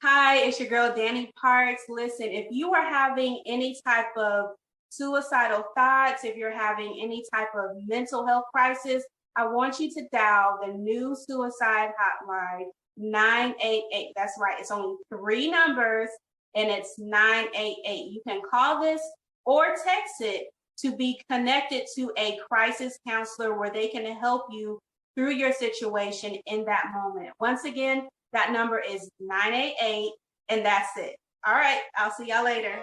Hi, it's your girl, Danny Parks. Listen, if you are having any type of suicidal thoughts, if you're having any type of mental health crisis, I want you to dial the new suicide hotline, 988. That's right. It's only three numbers and it's 988. You can call this or text it to be connected to a crisis counselor where they can help you through your situation in that moment. Once again, that number is 988, and that's it. All right, I'll see y'all later.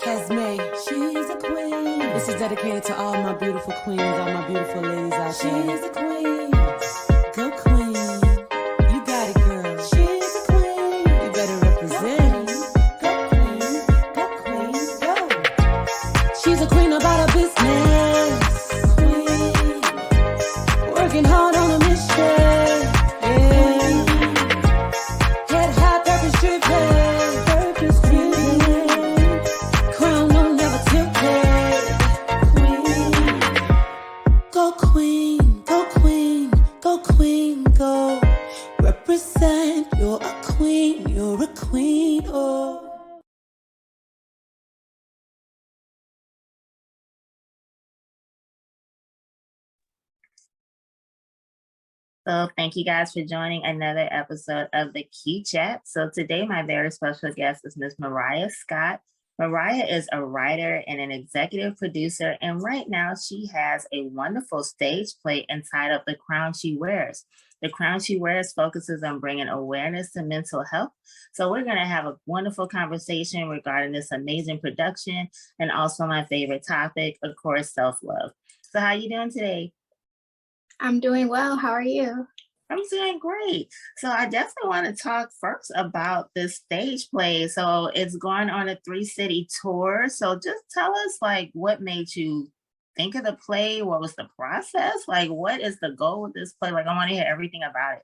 Esme, she's a queen. This is dedicated to all my beautiful queens, all my beautiful ladies out there. She's a queen. Go queen. You got it, girl. She's a queen. You better represent. Go queen. Go queen. Go. She's a queen about her business. Queen. Working hard on a mission. So thank you guys for joining another episode of the Q Chat. So today my very special guest is Miss Mariah Scott. Mariah is a writer and an executive producer, and right now she has a wonderful stage play entitled The Crown She Wears. The Crown She Wears focuses on bringing awareness to mental health. So we're going to have a wonderful conversation regarding this amazing production and also my favorite topic, of course, self-love. So how are you doing today? I'm doing well. How are you? I'm doing great. So I definitely want to talk first about this stage play. So it's going on a 3-city tour. So just tell us, like, what made you think of the play? What was the process? Like, what is the goal with this play? Like, I want to hear everything about it.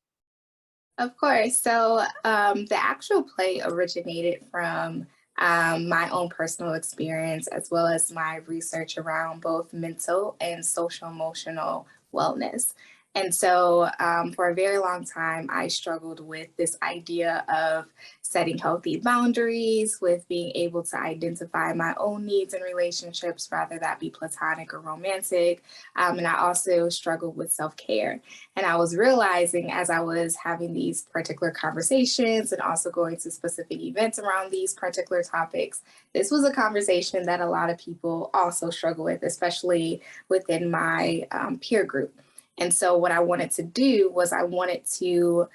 Of course. So the actual play originated from my own personal experience, as well as my research around both mental and social emotional wellness. And so for a very long time, I struggled with this idea of setting healthy boundaries, with being able to identify my own needs in relationships, rather that be platonic or romantic. And I also struggled with self-care. And I was realizing as I was having these particular conversations and also going to specific events around these particular topics, this was a conversation that a lot of people also struggle with, especially within my peer group. And so what I wanted to do was I wanted to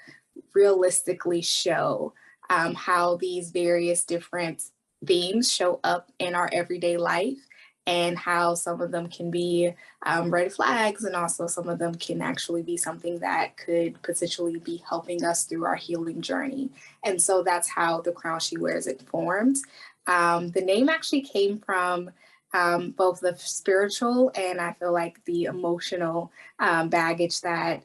realistically show how these various different themes show up in our everyday life, and how some of them can be red flags, and also some of them can actually be something that could potentially be helping us through our healing journey. And so that's how The Crown She Wears it formed. The name actually came from both the spiritual and I feel like the emotional baggage that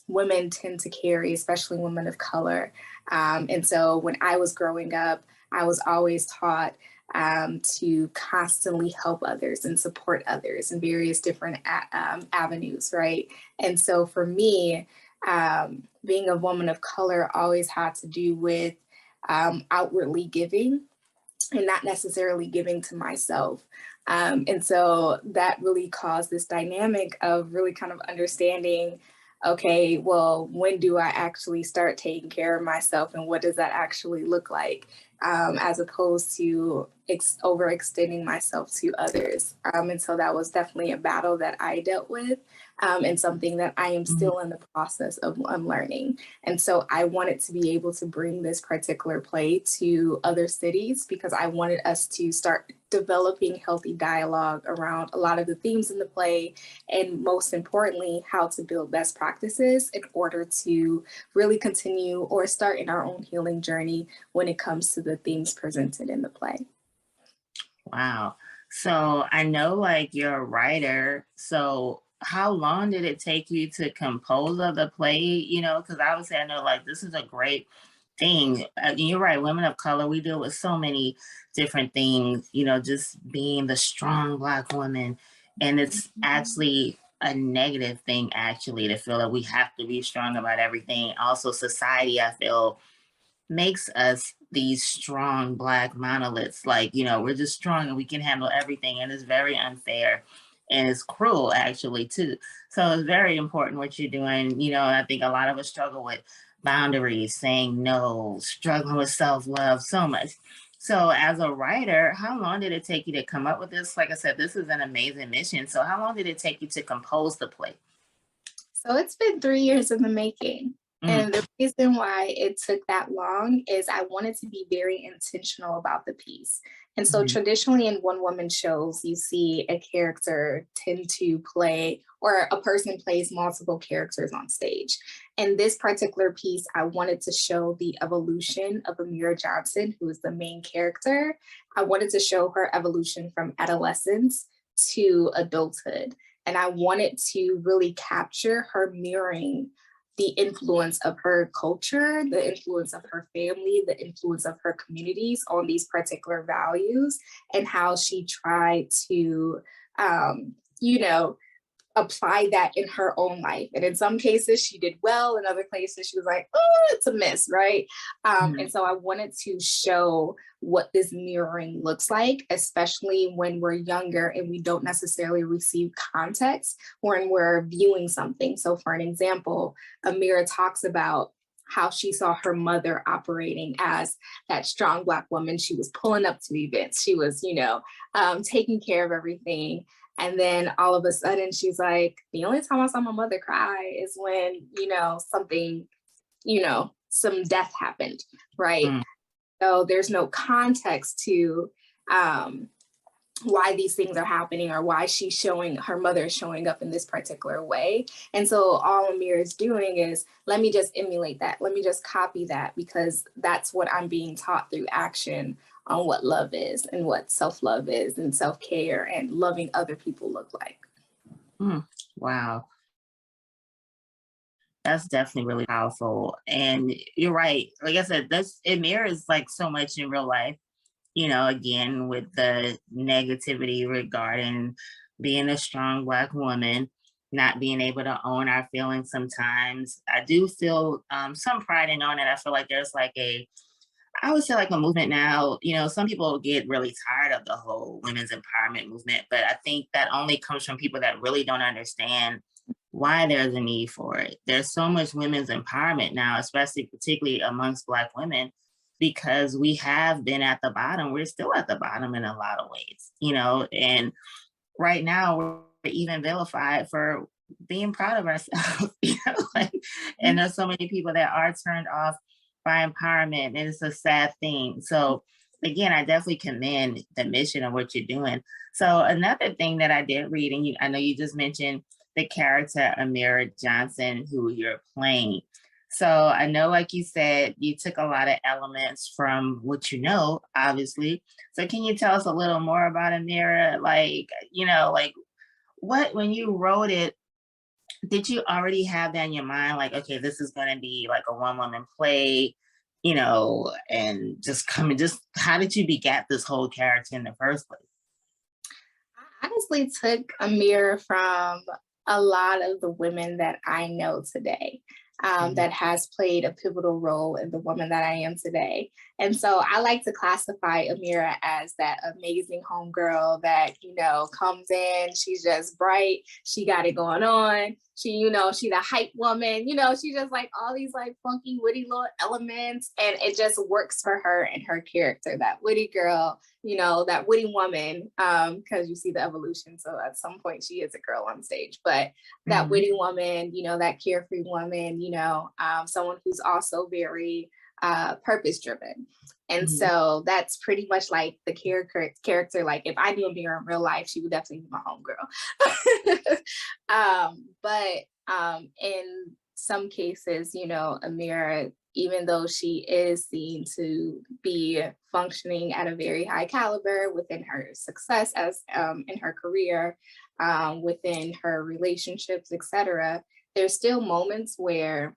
women tend to carry, especially women of color. And so when I was growing up, I was always taught to constantly help others and support others in various different avenues, right? And so for me, being a woman of color always had to do with outwardly giving, and not necessarily giving to myself. And so that really caused this dynamic of really kind of understanding, okay, well, when do I actually start taking care of myself, and what does that actually look like, as opposed to overextending myself to others. And so that was definitely a battle that I dealt with, and something that I am still in the process of unlearning. And so I wanted to be able to bring this particular play to other cities, because I wanted us to start developing healthy dialogue around a lot of the themes in the play, and most importantly, how to build best practices in order to really continue or start in our own healing journey when it comes to the themes presented in the play. Wow. So I know, like, you're a writer. So how long did it take you to compose of the play? You know, because obviously I know, like, this is a great thing. You're right. Women of color, we deal with so many different things, you know, just being the strong Black woman. And it's actually a negative thing actually, to feel that we have to be strong about everything. Also, society, I feel, makes us these strong Black monoliths. Like, we're just strong and we can handle everything. And it's very unfair and it's cruel, actually, too. So it's very important what you're doing. I think a lot of us struggle with boundaries, saying no, struggling with self love so much. So, as a writer, how long did it take you to come up with this? Like I said, this is an amazing mission. So, how long did it take you to compose the play? So it's been 3 years in the making. Mm. And the reason why it took that long is I wanted to be very intentional about the piece. And so traditionally in one-woman shows, you see a character tend to play, or a person plays multiple characters on stage. In this particular piece, I wanted to show the evolution of Amira Johnson, who is the main character. I wanted to show her evolution from adolescence to adulthood. And I wanted to really capture her mirroring the influence of her culture, the influence of her family, the influence of her communities on these particular values, and how she tried to, apply that in her own life. And in some cases she did well, in other places she was like, oh, it's a miss, right? And so I wanted to show what this mirroring looks like, especially when we're younger and we don't necessarily receive context when we're viewing something. So for an example, Amira talks about how she saw her mother operating as that strong Black woman. She was pulling up to events. She was, taking care of everything. And then all of a sudden she's like, the only time I saw my mother cry is when, something, some death happened, right? So there's no context to why these things are happening or why her mother is showing up in this particular way. And so all Amir is doing is, let me just emulate that. Let me just copy that, because that's what I'm being taught through action on what love is and what self-love is and self-care and loving other people look like. Wow. That's definitely really powerful. And you're right. Like I said, it mirrors like so much in real life, again, with the negativity regarding being a strong Black woman, not being able to own our feelings sometimes. I do feel some pride in knowing that. I feel like there's I would say like a movement now. Some people get really tired of the whole women's empowerment movement, but I think that only comes from people that really don't understand why there's a need for it. There's so much women's empowerment now, particularly amongst Black women, because we have been at the bottom. We're still at the bottom in a lot of ways, and right now we're even vilified for being proud of ourselves, and there's so many people that are turned off by empowerment, and it's a sad thing. So again, I definitely commend the mission of what you're doing. So another thing that I did read, and I know you just mentioned the character Amira Johnson, who you're playing. So I know, like you said, you took a lot of elements from what obviously. So can you tell us a little more about Amira? When you wrote it, did you already have that in your mind? Like, okay, this is going to be like a one-woman play, and just how did you beget this whole character in the first place? I honestly took Amir from a lot of the women that I know today. That has played a pivotal role in the woman that I am today. And so I like to classify Amira as that amazing homegirl that, comes in, she's just bright, she got it going on. She, she the hype woman, she just like all these like funky, witty little elements, and it just works for her and her character, that witty girl, that witty woman, because you see the evolution. So at some point she is a girl on stage, but that witty woman, that carefree woman, someone who's also very purpose driven. And so that's pretty much like the character. Like if I knew Amira in real life, she would definitely be my homegirl. But in some cases, Amira, even though she is seen to be functioning at a very high caliber within her success as in her career, within her relationships, etc., there's still moments where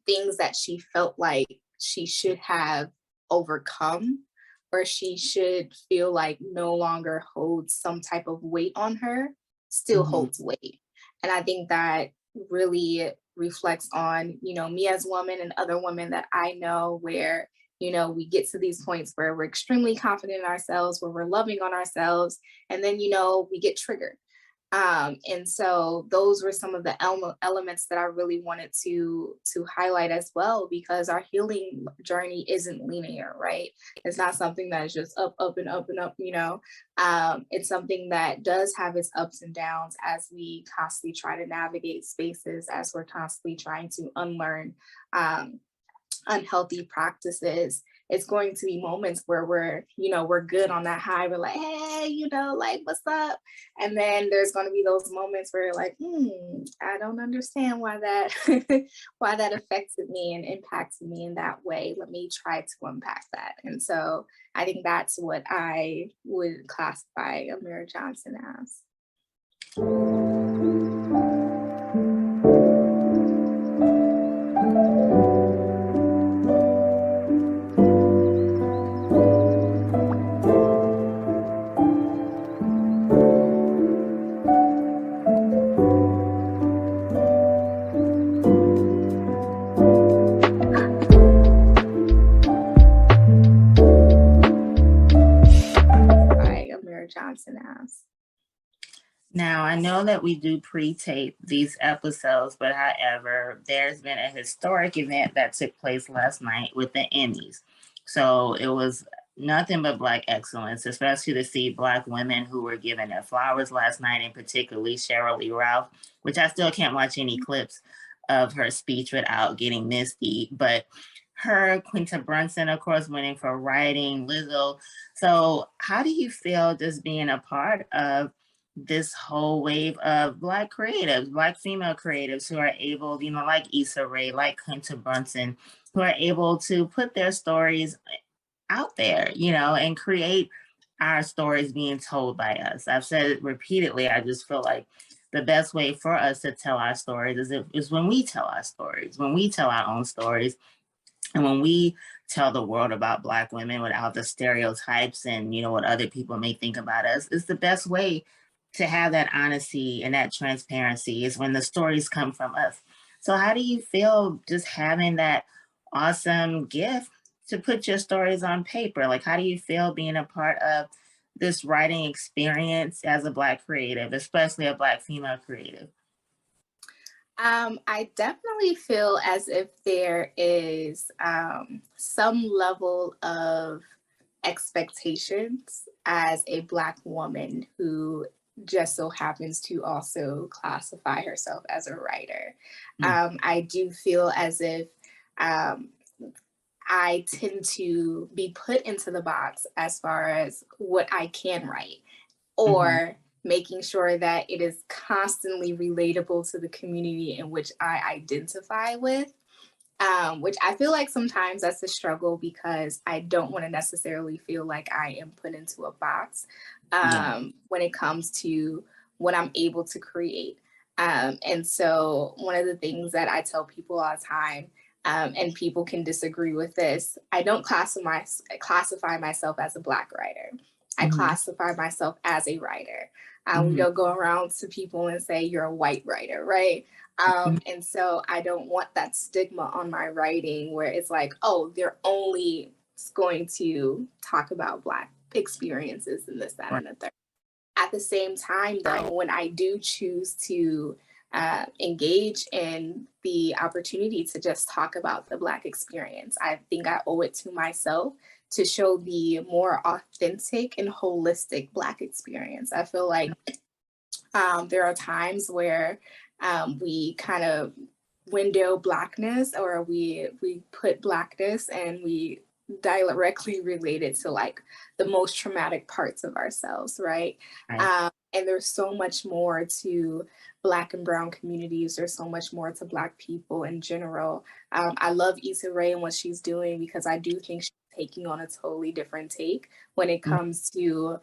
things that she felt like she should have overcome, or she should feel like no longer holds some type of weight on her, still holds weight. And I think that really reflects on, me as a woman and other women that I know, where, we get to these points where we're extremely confident in ourselves, where we're loving on ourselves, and then, we get triggered. And so those were some of the elements that I really wanted to highlight as well, because our healing journey isn't linear, right? It's not something that is just up, up and up and up, it's something that does have its ups and downs as we constantly try to navigate spaces, as we're constantly trying to unlearn unhealthy practices. It's going to be moments where we're good on that high. We're like, hey, like, what's up? And then there's going to be those moments where you're like, I don't understand why that why that affected me and impacted me in that way. Let me try to unpack that. And so I think that's what I would classify Amira Johnson as. Johnson as. Now, I know that we do pre-tape these episodes, but however, there's been a historic event that took place last night with the Emmys. So it was nothing but Black excellence, especially to see Black women who were given their flowers last night, and particularly Sheryl Lee Ralph, which I still can't watch any clips of her speech without getting misty. But her, Quinta Brunson, of course, winning for writing, Lizzo. So how do you feel just being a part of this whole wave of Black creatives, Black female creatives who are able, like Issa Rae, like Quinta Brunson, who are able to put their stories out there, and create our stories being told by us? I've said it repeatedly. I just feel like the best way for us to tell our stories is when we tell our stories, when we tell our own stories. And when we tell the world about Black women without the stereotypes and, what other people may think about us, it's the best way to have that honesty and that transparency, is when the stories come from us. So how do you feel just having that awesome gift to put your stories on paper? Like, how do you feel being a part of this writing experience as a Black creative, especially a Black female creative? I definitely feel as if there is some level of expectations as a Black woman who just so happens to also classify herself as a writer. I do feel as if I tend to be put into the box as far as what I can write, or making sure that it is constantly relatable to the community in which I identify with, which I feel like sometimes that's a struggle, because I don't want to necessarily feel like I am put into a box when it comes to what I'm able to create. And so one of the things that I tell people all the time, and people can disagree with this, I don't classify myself as a Black writer. I classify myself as a writer. We don't go around to people and say you're a white writer, right? And so I don't want that stigma on my writing where it's like, oh, they're only going to talk about Black experiences and this, that, and the third. At the same time, though, when I do choose to engage in the opportunity to just talk about the Black experience, I think I owe it to myself to show the more authentic and holistic Black experience. I feel like there are times where we kind of window Blackness, or we put Blackness and we directly relate it to like the most traumatic parts of ourselves, right? And there's so much more to Black and Brown communities. There's so much more to Black people in general. I love Issa Rae and what she's doing, because I do think she's taking on a totally different take when it comes to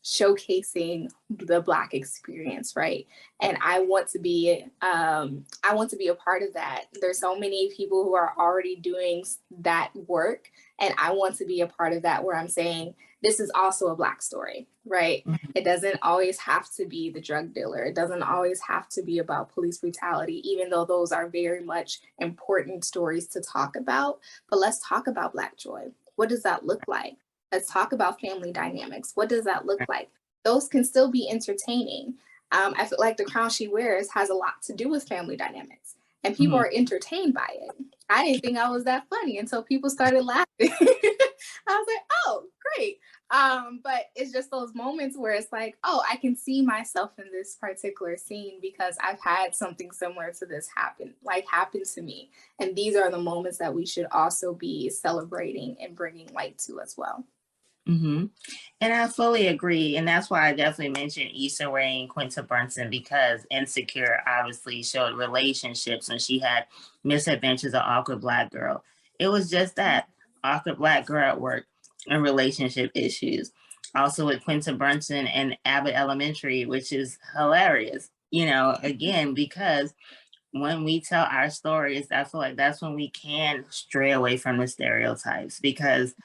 showcasing the Black experience, right? And I want to be a part of that. There's so many people who are already doing that work, and I want to be a part of that, where I'm saying this is also a Black story, right? It doesn't always have to be the drug dealer. It doesn't always have to be about police brutality, even though those are very much important stories to talk about. But let's talk about Black joy. What does that look like? Let's talk about family dynamics. What does that look like? Those can still be entertaining. I feel like The Crown She Wears has a lot to do with family dynamics, and people are entertained by it. I didn't think I was that funny until people started laughing. I was like, oh, great. But it's just those moments where it's like, oh, I can see myself in this particular scene because I've had something similar to this happen to me. And these are the moments that we should also be celebrating and bringing light to as well. And I fully agree. And that's why I definitely mentioned Issa Rae and Quinta Brunson, because Insecure obviously showed relationships, and she had misadventures of awkward Black girl. It was just that awkward Black girl at work and relationship issues. Also with Quinta Brunson and Abbott Elementary, which is hilarious, again, because when we tell our stories, I feel like that's when we can stray away from the stereotypes, because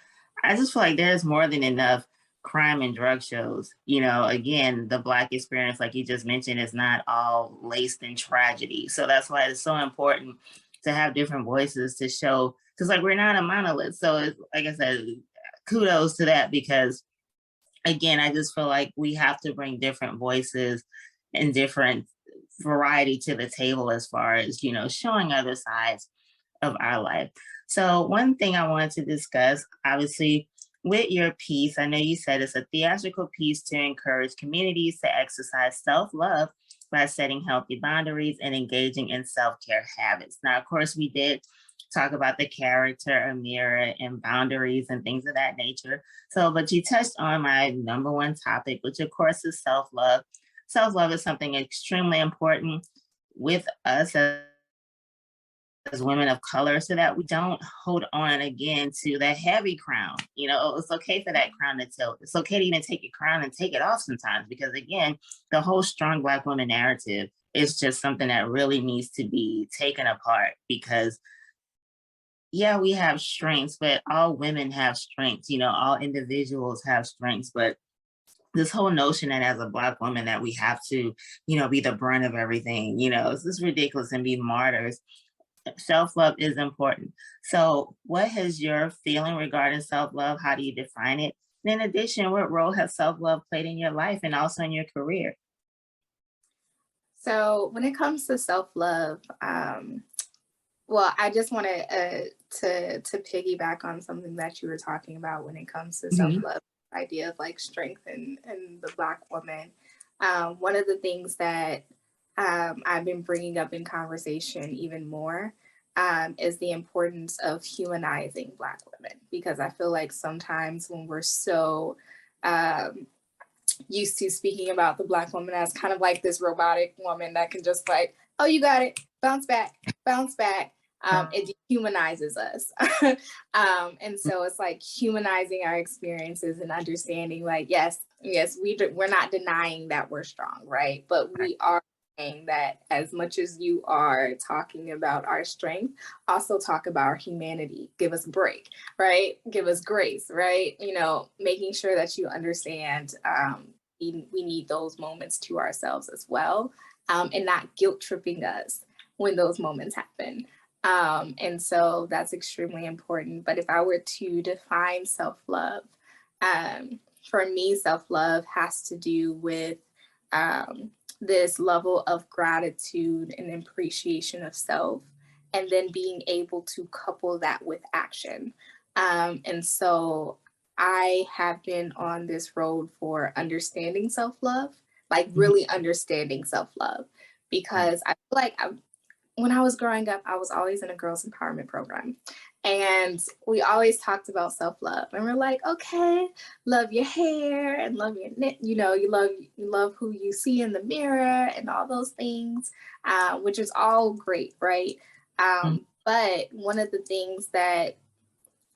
I just feel like there's more than enough crime and drug shows. Again, the Black experience, like you just mentioned, is not all laced in tragedy. So that's why it's so important to have different voices to show, because like we're not a monolith. So it's, like I said, kudos to that, because again, I just feel like we have to bring different voices and different variety to the table as far as, showing other sides of our life. So one thing I wanted to discuss, obviously, with your piece, I know you said it's a theatrical piece to encourage communities to exercise self-love by setting healthy boundaries and engaging in self-care habits. Now, of course, we did talk about the character, Amira, and boundaries and things of that nature. So, but you touched on my number one topic, which of course is self-love. Self-love is something extremely important with us as women of color, so that we don't hold on again to the heavy crown. It's okay for that crown to tilt. It's okay to even take your crown and take it off sometimes, because again, the whole strong Black woman narrative is just something that really needs to be taken apart, because yeah, we have strengths, but all women have strengths, all individuals have strengths, but this whole notion that as a Black woman that we have to, be the brunt of everything, it's just ridiculous, and be martyrs. Self-love is important. So what has your feeling regarding self-love? How do you define it? And in addition, what role has self-love played in your life and also in your career? So when it comes to self-love, well, I just wanted to piggyback on something that you were talking about when it comes to self-love, idea of like strength and the Black woman. One of the things that I've been bringing up in conversation even more is the importance of humanizing Black women, because I feel like sometimes when we're so used to speaking about the Black woman as kind of like this robotic woman that can just like, oh, you got it, bounce back, it dehumanizes us. And so it's like humanizing our experiences and understanding like, yes, we're not denying that we're strong, right? But we are saying that as much as you are talking about our strength, also talk about our humanity. Give us a break, right? Give us grace, right? Making sure that you understand we need those moments to ourselves as well, and not guilt tripping us when those moments happen. And so that's extremely important. But if I were to define self-love, for me, self-love has to do with this level of gratitude and appreciation of self, and then being able to couple that with action. And so I have been on this road for understanding self-love, like really understanding self-love, because I feel like when I was growing up, I was always in a girls' empowerment program. And we always talked about self-love. And we're like, okay, love your hair and love your knit, you love who you see in the mirror and all those things, which is all great, right? But one of the things that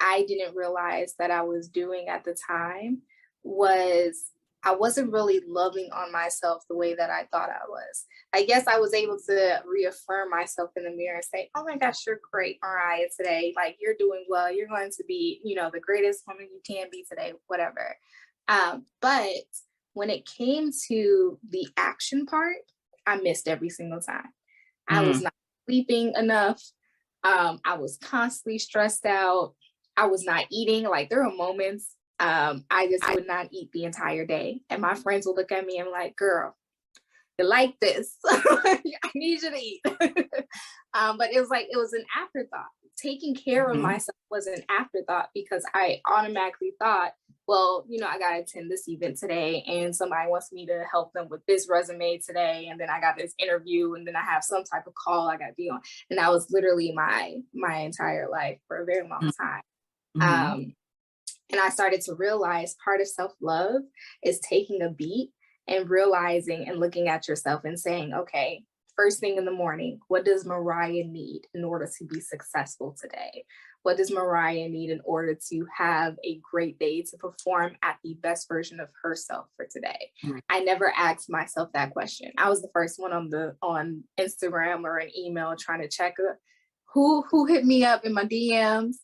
I didn't realize that I was doing at the time was I wasn't really loving on myself the way that I thought I was. I guess I was able to reaffirm myself in the mirror and say, oh my gosh, you're great, Mariah, today. Like, you're doing well. You're going to be, the greatest woman you can be today, whatever. But when it came to the action part, I missed every single time. I was not sleeping enough. I was constantly stressed out. I was not eating. Like, there were moments I just would not eat the entire day. And my friends would look at me and like, girl, you like this. I need you to eat. But it was an afterthought. Taking care of myself was an afterthought because I automatically thought, well, I got to attend this event today and somebody wants me to help them with this resume today. And then I got this interview and then I have some type of call I got to be on. And that was literally my entire life for a very long time. And I started to realize part of self-love is taking a beat and realizing and looking at yourself and saying, okay, first thing in the morning, what does Mariah need in order to be successful today? What does Mariah need in order to have a great day, to perform at the best version of herself for today? I never asked myself that question. I was the first one on Instagram or an email trying to check who hit me up in my DMs.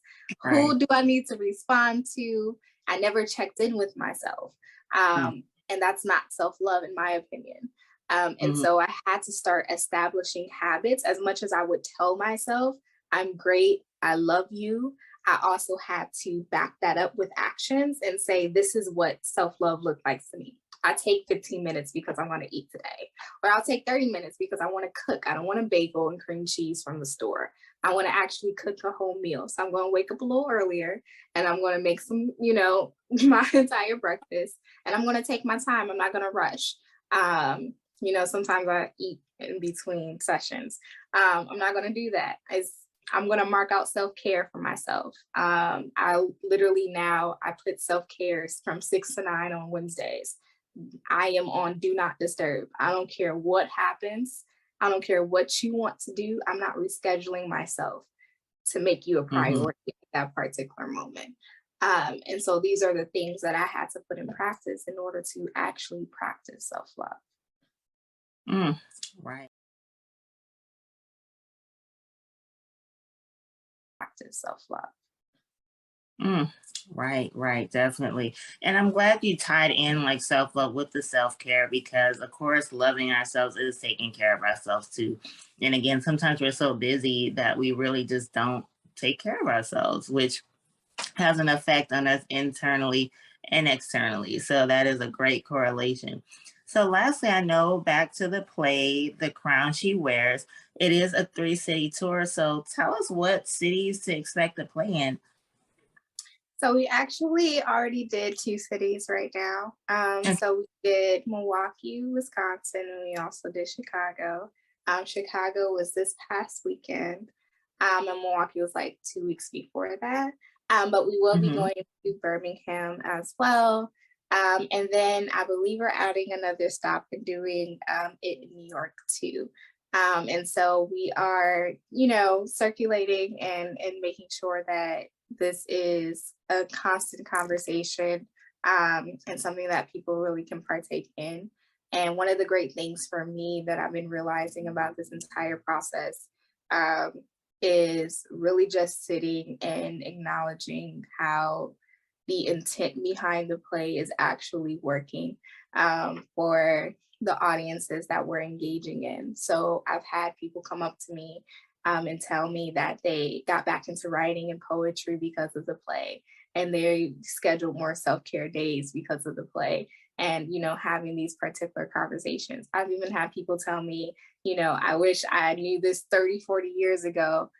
Who do I need to respond to? I never checked in with myself. And that's not self-love, in my opinion. And so I had to start establishing habits. As much as I would tell myself, I'm great, I love you, I also had to back that up with actions and say, this is what self-love looked like to me. I take 15 minutes because I want to eat today. Or I'll take 30 minutes because I want to cook. I don't want a bagel and cream cheese from the store. I want to actually cook a whole meal. So I'm going to wake up a little earlier and I'm going to make some, my entire breakfast. And I'm going to take my time. I'm not going to rush. Sometimes I eat in between sessions. I'm not going to do that. I'm going to mark out self-care for myself. I literally now, I put self-care from 6 to 9 on Wednesdays. I am on do not disturb. I don't care what happens. I don't care what you want to do. I'm not rescheduling myself to make you a priority at that particular moment. And so these are the things that I had to put in practice in order to actually practice self-love. Right. Practice self-love. Right, definitely. And I'm glad you tied in like self-love with the self-care because of course loving ourselves is taking care of ourselves too. And again, sometimes we're so busy that we really just don't take care of ourselves, which has an effect on us internally and externally. So that is a great correlation. So lastly, I know back to the play, The Crown She Wears, it is a 3-city tour. So tell us what cities to expect to play in. So we actually already did 2 cities right now. So we did Milwaukee, Wisconsin, and we also did Chicago. Chicago was this past weekend, and Milwaukee was like 2 weeks before that. But we will be going to Birmingham as well. And then I believe we're adding another stop and doing it in New York too. And so we are, circulating and making sure that this is a constant conversation and something that people really can partake in. And one of the great things for me that I've been realizing about this entire process is really just sitting and acknowledging how the intent behind the play is actually working for the audiences that we're engaging in. So I've had people come up to me and tell me that they got back into writing and poetry because of the play, and they scheduled more self-care days because of the play, and having these particular conversations. I've even had people tell me, I wish I knew this 30, 40 years ago,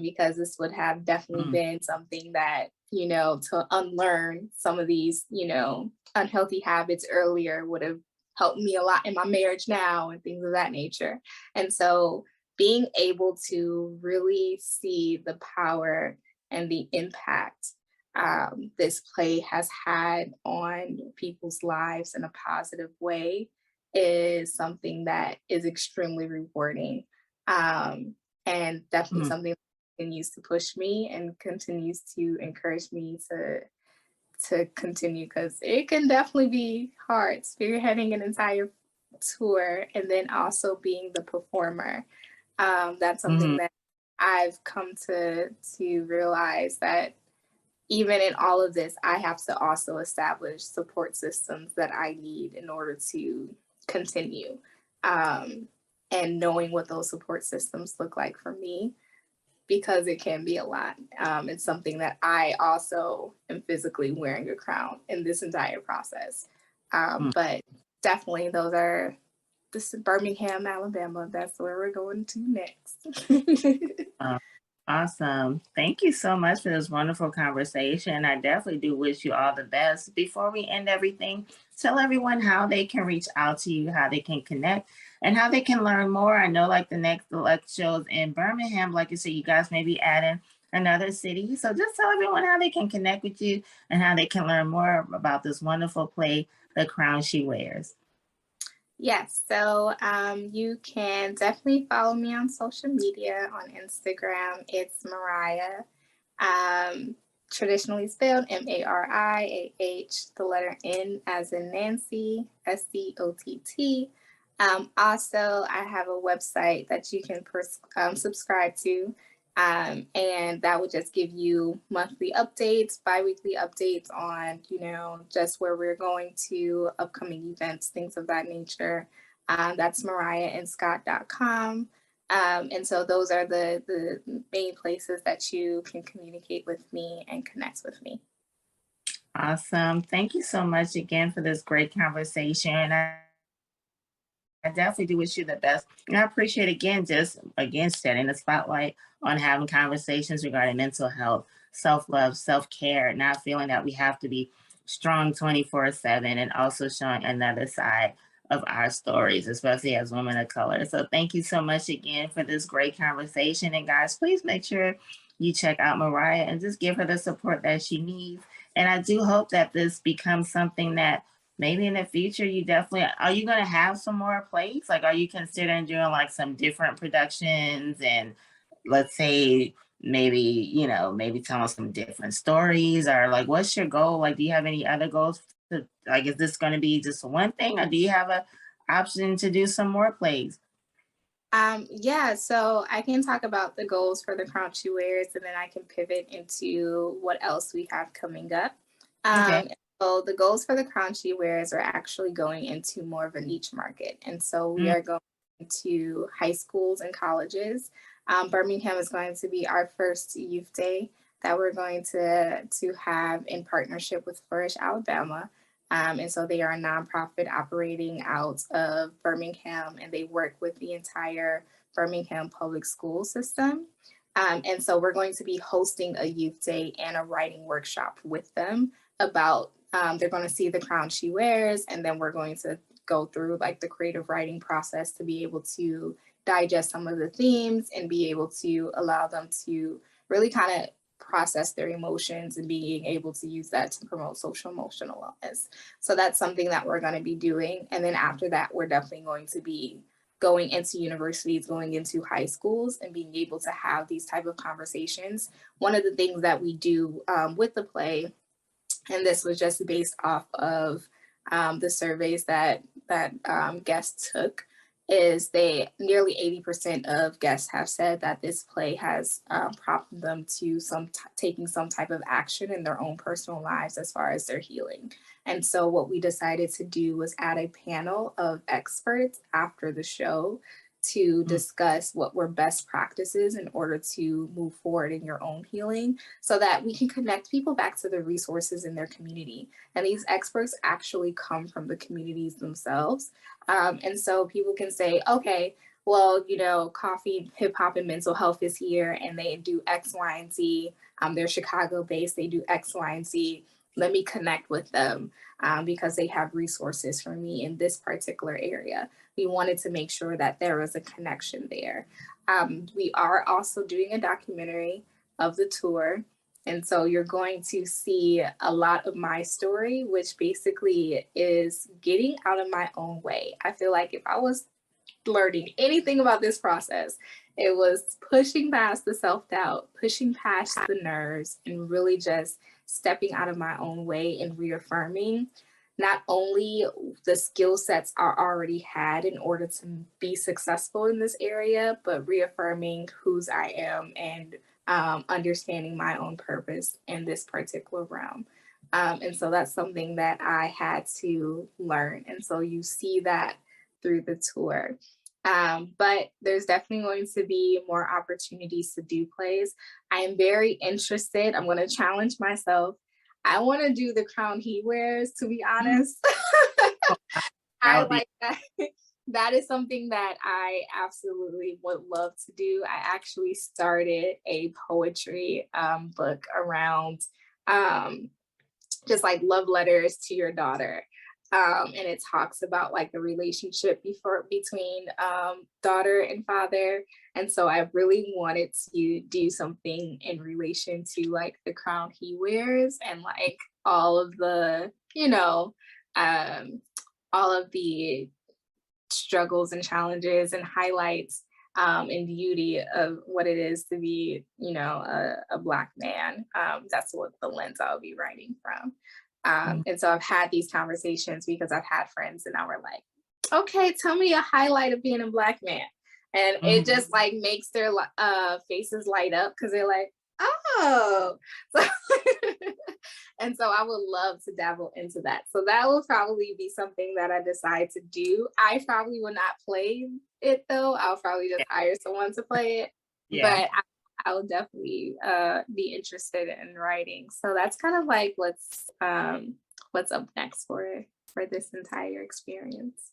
because this would have definitely been something that, to unlearn some of these, unhealthy habits earlier would have helped me a lot in my marriage now and things of that nature. And so being able to really see the power and the impact this play has had on people's lives in a positive way is something that is extremely rewarding, and definitely something that continues to push me and continues to encourage me to continue, because it can definitely be hard spearheading an entire tour and then also being the performer. That's something that I've come to realize, that even in all of this, I have to also establish support systems that I need in order to continue. And knowing what those support systems look like for me, because it can be a lot. It's something that I also am physically wearing a crown in this entire process. But definitely this is Birmingham, Alabama. That's where we're going to next. Awesome. Thank you so much for this wonderful conversation. I definitely do wish you all the best. Before we end everything, tell everyone how they can reach out to you, how they can connect, and how they can learn more. I know like the next shows in Birmingham, like you said, you guys may be adding another city. So just tell everyone how they can connect with you and how they can learn more about this wonderful play, The Crown She Wears. Yes, so you can definitely follow me on social media. On Instagram, it's Mariah, traditionally spelled Mariah, the letter N as in Nancy, Scott. Also, I have a website that you can subscribe to, and that would just give you monthly updates, bi-weekly updates on, just where we're going to, upcoming events, things of that nature. That's mariahandscott.com. And so those are the main places that you can communicate with me and connect with me. Awesome. Thank you so much again for this great conversation. I definitely do wish you the best. And I appreciate again setting the spotlight on having conversations regarding mental health, self-love, self-care, not feeling that we have to be strong 24/7, and also showing another side of our stories, especially as women of color. So thank you so much again for this great conversation. And guys, please make sure you check out Mariah and just give her the support that she needs. And I do hope that this becomes something that maybe in the future, are you going to have some more plays? Like, are you considering doing like some different productions, and let's say maybe telling some different stories, or like, what's your goal? Like, do you have any other goals is this going to be just one thing, or do you have an option to do some more plays? Yeah, so I can talk about the goals for The Crown She Wears, and then I can pivot into what else we have coming up. Okay. So the goals for The Crown She Wears are actually going into more of a niche market. And so we are going to high schools and colleges. Birmingham is going to be our first youth day that we're going to have in partnership with Flourish, Alabama. And so they are a nonprofit operating out of Birmingham, and they work with the entire Birmingham public school system. And so we're going to be hosting a youth day and a writing workshop with them about, they're going to see The Crown She Wears, and then we're going to go through like the creative writing process to be able to digest some of the themes and be able to allow them to really kind of process their emotions and being able to use that to promote social emotional wellness. So that's something that we're going to be doing. And then after that, we're definitely going to be going into universities, going into high schools, and being able to have these type of conversations. One of the things that we do with the play, and this was just based off of the surveys that guests took, is nearly 80% of guests have said that this play has prompted them to taking some type of action in their own personal lives as far as their healing. And so what we decided to do was add a panel of experts after the show to discuss what were best practices in order to move forward in your own healing, so that we can connect people back to the resources in their community. And these experts actually come from the communities themselves. And so people can say, okay, well, coffee, hip hop, and mental health is here, and they do X, Y, and Z. They're Chicago based, they do X, Y, and Z. Let me connect with them because they have resources for me in this particular area. We wanted to make sure that there was a connection there. We are also doing a documentary of the tour. And so you're going to see a lot of my story, which basically is getting out of my own way. I feel like if I was learning anything about this process, it was pushing past the self-doubt, pushing past the nerves, and really just stepping out of my own way and reaffirming not only the skill sets I already had in order to be successful in this area, but reaffirming whose I am and understanding my own purpose in this particular realm. And so that's something that I had to learn. And so you see that through the tour. But there's definitely going to be more opportunities to do plays. I am very interested. I'm going to challenge myself. I want to do The Crown He Wears, to be honest. I like that. That is something that I absolutely would love to do. I actually started a poetry book around just like love letters to your daughter. And it talks about like the relationship between daughter and father. And so I really wanted to do something in relation to like the crown he wears and like all of the, all of the struggles and challenges and highlights and beauty of what it is to be, a Black man. That's what the lens I'll be writing from. And so I've had these conversations because I've had friends and now we're like, okay, tell me a highlight of being a Black man. And it just like makes their faces light up because they're like, oh. So, and so I would love to dabble into that. So that will probably be something that I decide to do. I probably will not play it though. I'll probably just hire someone to play it. Yeah. But I will definitely be interested in writing. So that's kind of like what's up next for this entire experience.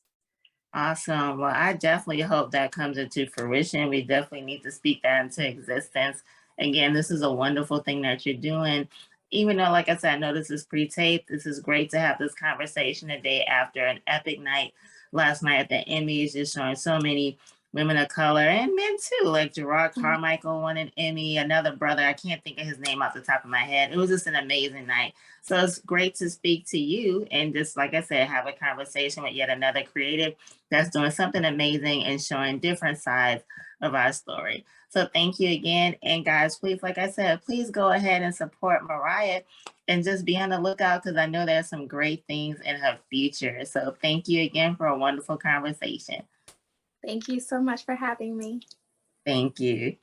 Awesome. Well, I definitely hope that comes into fruition. We definitely need to speak that into existence. Again, this is a wonderful thing that you're doing. Even though, like I said, I know this is pre-taped, this is great to have this conversation a day after an epic night last night at the Emmys, just showing so many women of color and men too, like Gerard Carmichael won an Emmy, another brother, I can't think of his name off the top of my head. It was just an amazing night. So it's great to speak to you and just, like I said, have a conversation with yet another creative that's doing something amazing and showing different sides of our story. So thank you again. And guys, please, like I said, please go ahead and support Mariah and just be on the lookout because I know there's some great things in her future. So thank you again for a wonderful conversation. Thank you so much for having me. Thank you.